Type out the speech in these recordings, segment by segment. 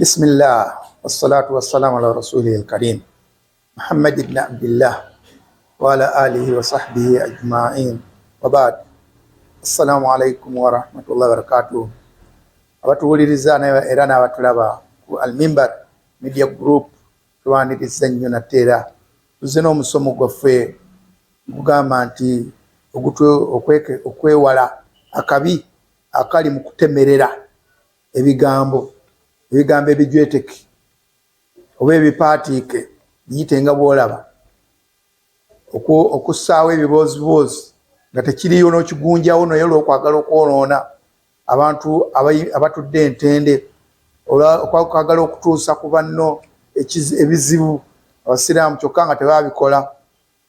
بسم الله والصلاة والسلام على رسوله الكريم محمد بن عبد الله وعلى آله وصحبه أجمعين وبعد السلام عليكم ورحمة الله وبركاته. abatuwuliriza era n'abatulaba ku Al-Mimbar Media Group tuwaniriza nnyo nateera tuzze n'omusomo gwaffe gugamba nti okwewala akabi akali mu kutemerera ebigambo ebijweteke oba ebipaatiike biyite nga bw'olaba okussaawo ebiboozibozi nga tekiriyo n'okigunjawo naye olw'okwagala okwonoona abantu abatudde entende okwagala okutuusa ku banno ebizibu abasiraamu kyokka nga tebabikola.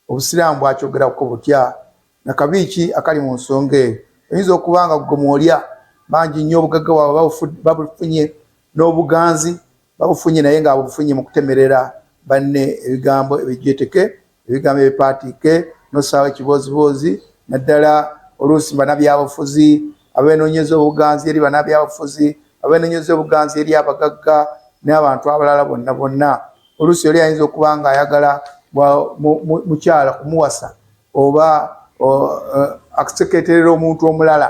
Obusiraamu bwakyogerako butya nakabi ki akali mu nsonga eyo? Oyinza okuba nga gwe mwolya bangi nnyo obugagga bwabwe babufunye n'obuganzi babufunye naye nga bufunye mu kutemerera banne ebigambo ebijweteke ebigambo ebipaatiike n'ossaawo ekiboozibozi naddala oluusi bannabyabufuzi abenoonyeza obuganzi eri bannabyabufuzi abenoonyeza obuganzi eri abagagga n'abantu abalala bonna. Oluusi oli ayinza okuba nga ayagala mukyala kumuwasa oba akuseketerera omuntu omulala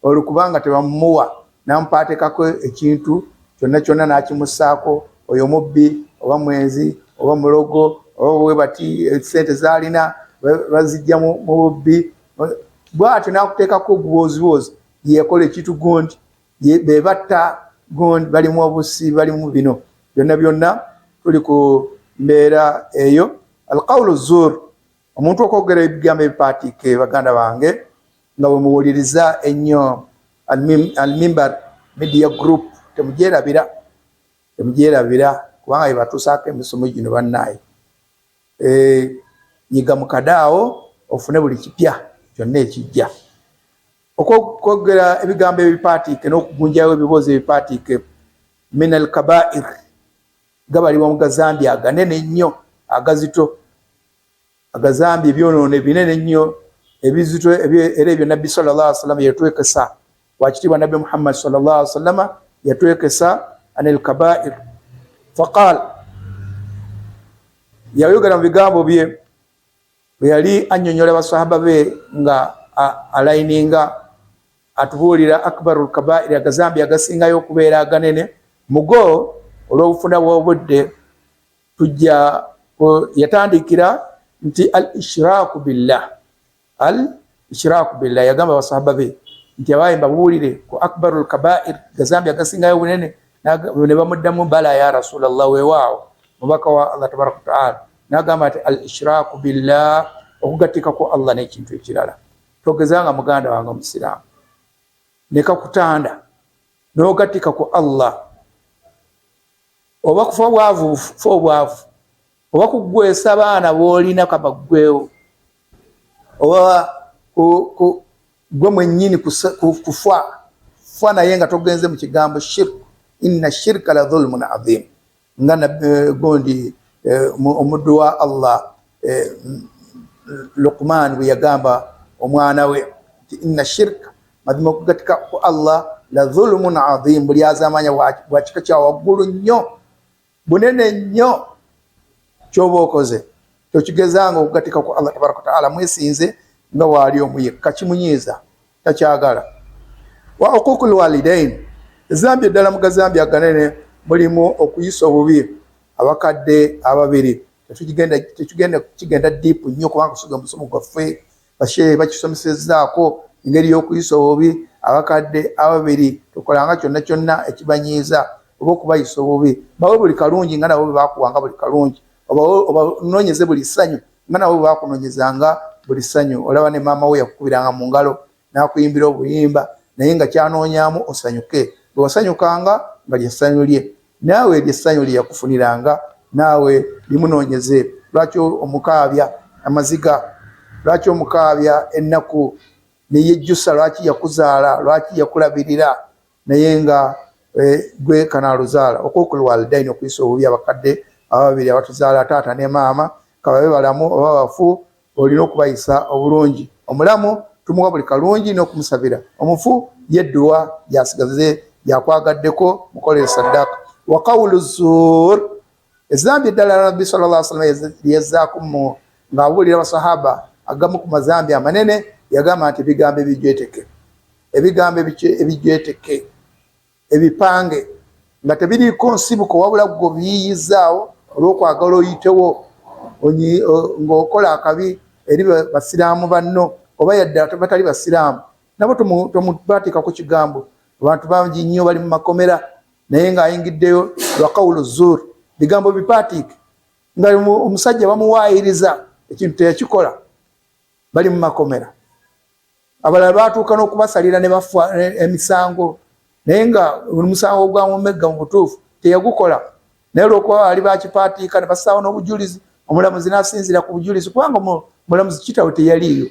olukubanga tebamumuwa namupaatekako ekintu kyonna n'akimussaako oyo mubbi oba mwenzi oba mulogo oba bwe bati sente zaalina bazijja mu bubbi bw'atyo n'akuteekako obuboozibozi yeekola ekintu gundi bebatta gundi balimu obusi balimu bino byonna tuli ku mbeera eyo. Alqawlu zur omuntu okwogera ebigambo ebipaatiike baganda bange nga bwe muwuliriza ennyo Al-Mimbar Media Group temugyerabira kubanga bebatuusaako emisomo gino bannaaye. Nyiga mukadaawo ofune buli kipya kyonna ekijja. Okwogera ebigambo ebipaatiike n'okugunjawo ebiboozi ebipaatiike min al-kabair gabalibwa mu gazambi aganene ennyo agazito, agazambi ebyonoono ebinene ennyo ebizito era ebyo Nabbi sallallahu alaihi wasallam yatwekesa wakitiibwa Nabbi Muhammad sallallahu alaihi wasallam yatwekesa anil kabair faqal yayogera mu bigambo bye bwe yali annyonnyola basahaba be nga alayininga atubuulira akbarul kabair agazambi agasingayo okubeera aganene mugo olw'obufuna bw'obudde tujja yatandikira nti al-ishraaku billah yagamba basahaba be nti abaye mbabuulire ku akbarul kabair gazambi agasingayo bunene ne bamuddamu bala ya rasulallah weewaawo mubaka wa Allah tabaraka wa taala n'agamba nti al-ishraaku billah okugattikako Allah n'ekintu ekirala. Togezanga muganda wange omusiraamu nekakutanda n'ogattika ku Allah oba kufa obwavu oba kugwesa abaana boolina kabaggwewo oba gwe mwennyini kufa naye nga togenze mu kigambo shirk. Inna shirka la dhulmun adhim nga gondi omuddu wa Allah Luqman bwe yagamba omwana we nti inna shirka mazima okugatika ku Allah la dhulmun adhim buli azamanya bwa kika kya waggulu nnyo bunene nnyo kyoba okoze tokigezanga okugatika ku Allah tabaraka wa taala mwesinze nga waali omu yekka kimunyiiza takyagala. Wa uququl walidain ezambi eddala mu gazambi aganene mulimu okuyisa obubi abakadde ababiri. Kigenda diipu nnyo kubanga kusiga omusomo gwaffe bashehe bakisomesezaako engeri y'okuyisa obubi abakadde ababiri tukolanga kyonna ekibanyiiza oba okubayisa obubi bawe buli kalungi nga nabo bebakuwanga buli kalungi oba noonyeze buli ssanyu nga nabo bebakunoonyezanga buli ssanyu. Olaba ne maama we yakukubiranga mu ngalo n'akuyimbira obuyimba naye nga kyanoonyaamu osanyuke bwe wasanyukanga nga lyessanyu lye naawe lyessanyu lye yakufuniranga naawe limunoonyeze. Lwaki omukaabya amaziga, lwaki omukaabya ennaku neyejjusa, lwaki yakuzaala, lwaki yakulabirira naye nga gwe kanaaluzaala. Okuukul walidaini okuyisa obubi abakadde ababiri abatuzaala taata ne maama kababe balamu oba bafu olina okubayisa obulungi. Omulamu tumuwa buli kalungi n'okumusabira, omufu yedduwa yasigaze yakwagaddeko mukolere saddaaka. wa qawlu zur. Ezambi eddala Nabbi sallallahu alaihi wasallam lyezaaku ng'abuulira abasahaba agamu ku mazambi amanene, yagamba nti ebigambo ebijweteke, ebigambo ebijweteke, ebipange nga tebiriiko nsibuko wabula gwe biyiyizaawo olw'okwagala oyitewo ng'okola akabi eri basiraamu banno oba yadde batali basiraamu, nabo tomubaatikako kigambo. Abantu bangi nnyo bali mu makomera naye ng'ayingiddeyo lwa qawlu zur, bigambo bipaatiike, nga omusajja bamuwaayiriza ekintu teyakikola, bali mu makomera. Abalala baatuuka n'okubasalira ne bafa emisango, naye nga omusango gwamumegga mu butuufu teyagukola, naye olw'okuba bali bakipaatiika ne bassaawo n'obujulizi, omulamuzi n'asinzira ku bujulizi, kubanga omulamuzi kitawe teyaliiyo,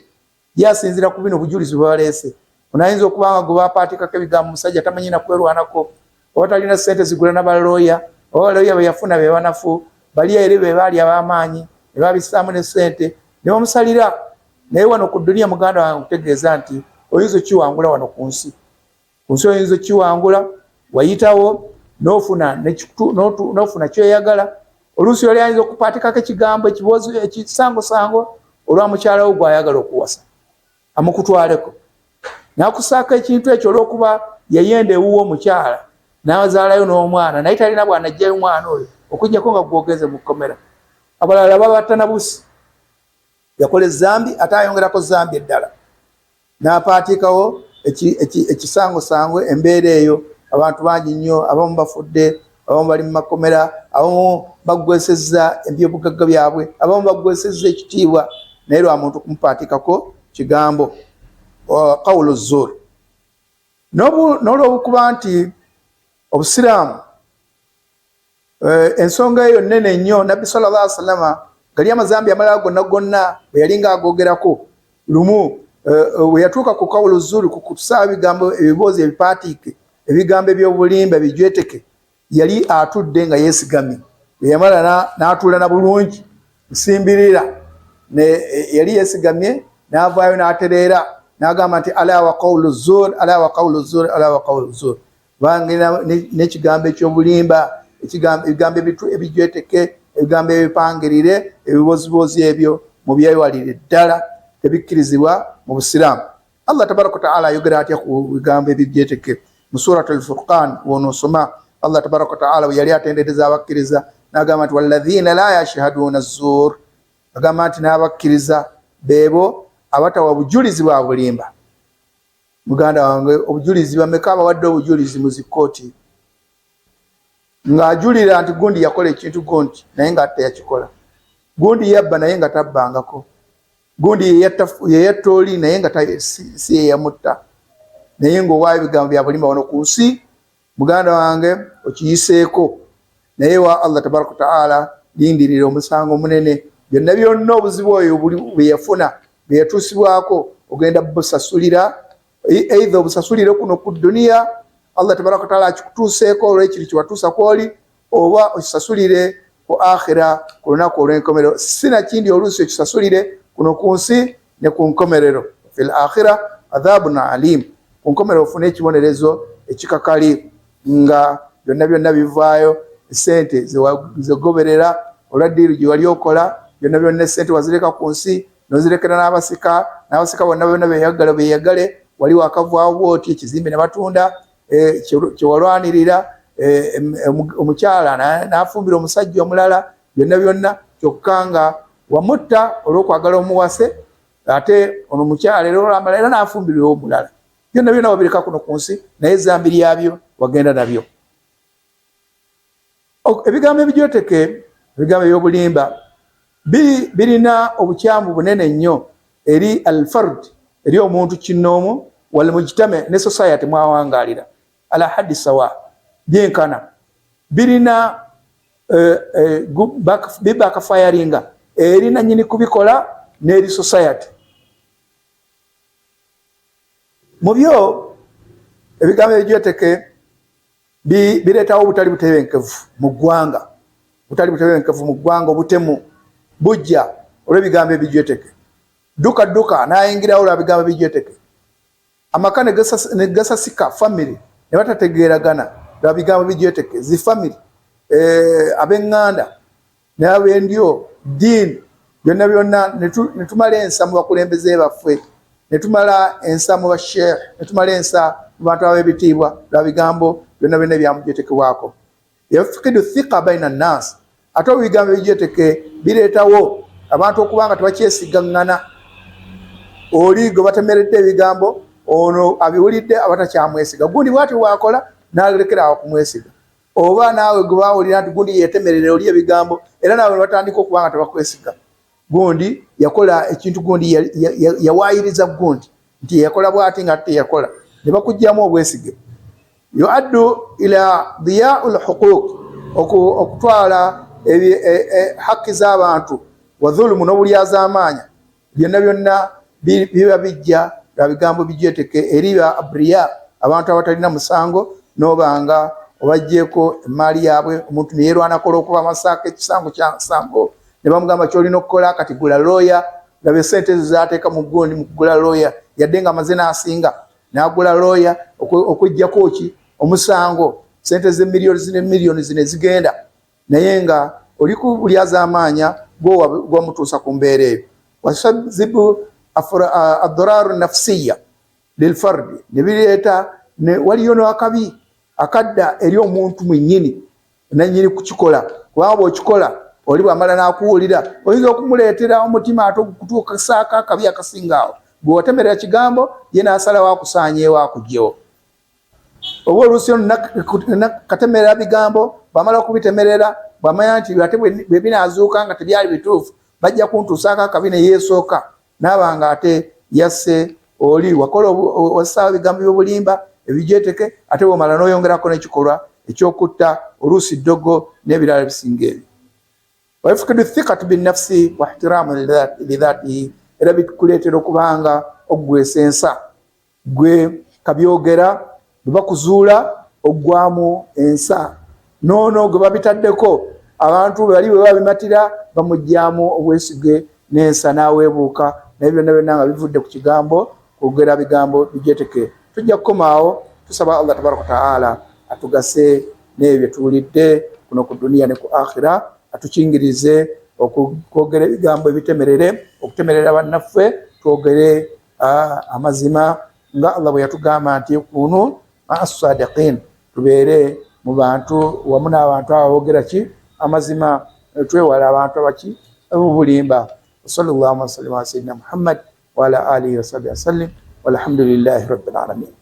yasinzira ku bino obujulizi bwe baleese. Onayinza okuba nga gwe baapaatikako ebigambo omusajja tamanyi na kwerwanako, oba talina ssente zigula n'abalooya, oba balooya be yafuna be banafu, bali eri be baali ab'amaanyi ne babissaamu ne ssente ne bamusalira. Naye wano ku dduniya muganda wange kutegeeza nti oyinza okiwangula wano ku nsi. Ku nsi oyinza okiwangula, wayitawo n'ofuna kyoyagala. Oluusi oli ayinza okupaatikako ekigambo ekisangosango olwa mukyala wo gw'ayagala okuwasa, amukutwaleko n'akusaako ekintu ekyo olw'okuba yayenda ewuwo omukyala n'azaalayo n'omwana naye talina bw'anajjayo omwana oyo okujjako nga gwogeze mu kkomera. Abalala babatta na busi, yakola ezambi ate ayongerako zambi eddala, n'apaatikawo ekisangosango. Embeera eyo abantu bangi nnyo, abamu bafudde, abamu bali mu makomera, abamu baggwesezza ebyobugagga byabwe, abamu baggwesezza ekitiibwa, naye lwa muntu kumupaatikako kigambo qawlu zur. N'olw'okuba nti obusiraamu ensonga eyo nnene nnyo, Nabbi sallallahu alaihi wasallam gali amazambi amalala gonna gonna bwe yali ng'agogerako, lumu we yatuuka ku qawlu zur, ku kutusaba ebigambo ebiboozi ebipaatiike, ebigambo eby'obulimba ebijweteke, yali atudde nga yeesigamye. Bwe yamala n'atuula na bulungi nsimbirira, yali yeesigamye n'avaayo n'atereera n'agamba nti ala wa qawlu zur, ala wa qawlu zur, ala wa qawlu zur. Bangina n'ekigambo eky'obulimba, ebigambo ebijweteke, ebigambo ebipangirire, ebiboozibozi ebyo mu byewalire ddala, tebikkirizibwa mu busiraamu. Allah tabaraka wa ta'ala ayogera atya ku bigambo ebijweteke mu suratul Furqan. W'onoosoma Allah tabaraka wa ta'ala we yali atendereza abakkiriza n'agamba nti walladhina la yashhaduuna zur, agamba nti n'abakkiriza beebo abatawa bujulizi bwa bulimba. Muganda wange, obujulizi bameka abawadde obujulizi mu zikkooti ng'ajulira nti gundi yakola ekintu gundi naye nga teyakikola, gundi yabba naye nga tabbangako, gundi yeyatta oli naye nga si yeyamutta, naye ng'owaayo ebigambo bya bulimba wano ku nsi, muganda wange okiyiseeko. Naye wa Allah tabaraka wa ta'ala lindirira omusango munene. Byonna byonna obuzibu oyo bwe yafuna bwe yatuusibwako ogenda busasulira, eitha obusasulire kuno ku dduniya Allah tabaraka wa ta'ala akikutuuseeko olw'ekiri kiwatuusa kwoli, oba okisasulire ku akhira ku lunaku olw'enkomerero. Sinakindi oluusi okisasulire kuno ku nsi ne ku nkomerero, fil akhira adhabun alim, ku nkomerero ofune ekibonerezo ekikakali nga byonna byonna bivaayo, esente zegoberera olwaddiiru gye wali okola, byonna byonna esente wazireka ku nsi nozirekera n'abasika, n'abasika bonna byonna beyagale, wali wakavaawo bwoti ekizimbe ne batunda kyewalwanirira, omukyala n'afumbira omusajja omulala, byonna byonna kyokka nga wamutta olw'okwagala omuwase, ate ono omukyala era olwamala era n'afumbirira omulala. Byonna byonna wabireka kuno ku nsi, naye ezambi lyabyo wagenda nabyo. Ebigambo ebijweteke, ebigambo ebyobulimba birina obukyamu bunene nnyo eri al-fard, eri omuntu kinnoomu, wal mujtama ne society mwawangaalira ala haddi sawa, byenkana. Birina bibakafayaringa eri nannyini kubikola n'eri society. Mu byo ebigambo ebijweteke bireetawo obutali butebenkevu mu ggwanga, obutali butebenkevu mu ggwanga, obutemu bujja olw'ebigambo ebijweteke. Dduka n'ayingirawo olwa bigambo ebijweteke. Amaka ne gasasika family ne batategeeragana, laba bigambo bijyeteke zi family abenganda n'abendyo dini byonna byonna netumala ensa mu bakulembeze baffe netumala ensa mu basheikh netumala ensa mu bantu ab'ebitiibwa laba bigambo byonna byonna byamujyetekebwako yafikidu thika baina nnas ate ebigambo bijyeteke bireetawo abantu okuba nga tebakyesigaŋŋana oli gwe batemeredde ebigambo ono abiwulidde abatakyamwesiga gundi bwati bwakola n'alekera awo kumwesiga oba naawe gwe bawulira nti gundi yetemerere oli ebigambo era naawe batandika okuba nga tebakwesiga gundi yakola ekintu gundi yawaayiriza gundi nti yakola bwati nga teyakola ne bakugyamu obwesige yuaddu ila diya'ul huquq okutwala hakki z'abantu wa dhulumu n'obulyazaamaanya byonna byonna biba bijja laba bigambo bijyeteke eri ba abriya abantu abatalina musango n'obanga obajjeeko emaali yaabwe omuntu ne yeerwanako olw'okuba amasaako ekisango kya nsango ne bamugamba kyolina okukola kati gula looya laba esente ezo zaateeka mu gundi mu kugula looya yadde nga amaze n'asinga n'agula looya okuggyako ki omusango sente z'emiliyoni zine zigenda naye nga oli ku bulyazaamaanya gwomutuusa ku mbeera eyo wasazibu adararu nafsiya lilfardi ne bireeta waliyo n'akabi akadda eri omuntu mwennyini nannyini kukikola kubanga okikola oli bwamala n'akuwulira oyinza okumuleetera omutima ate okutuukasaako akabi akasingaawo gwe watemerera kigambo ye n'asalawo akusaanyeewo akugyewo oba oluusi nakatemerera bigambo bwamala okubitemerera bwamanya nti ate bwe binaazuuka nga tebyali bituufu bajja kuntuusaako akabi ne yeesooka naabanga ate yasse oli wakola wassaawo ebigambo by'obulimba ebijyeteke ate bwomala n'oyongerako n'ekikolwa ekyokutta oluusi ddogo n'ebirala bisinga ebyo wayafukidu thikatu binnafsi wa ihtiraamu lidhatihi era bikuleetera okubanga okugwesensa gwe kabyogera bwe bakuzuula oggwamu ensa noono gwe babitaddeko abantu bali bwe babimatira bamugyamu obwesige n'ensa n'aweebuuka naye byonna byonna nga bivudde ku kigambo kwogera bigambo bijyeteke tujja kukomaawo tusaba Allah tabaraka wataala atugase n'ebyo tuwulidde kuno ku duniya ne ku akhira atukingirize okwogera ebigambo ebitemerere okutemerera bannaffe twogere amazima nga Allah bwe yatugamba nti kunu as-sadiqin tubeere mu bantu wamu n'abantu abogera ki amazima twewala abantu abaki obulimba sallallahu alaihi wa sallam sayyidina Muhammad wa ala alihi wa sahbihi wasallam walhamdulillahi rabbil alamin.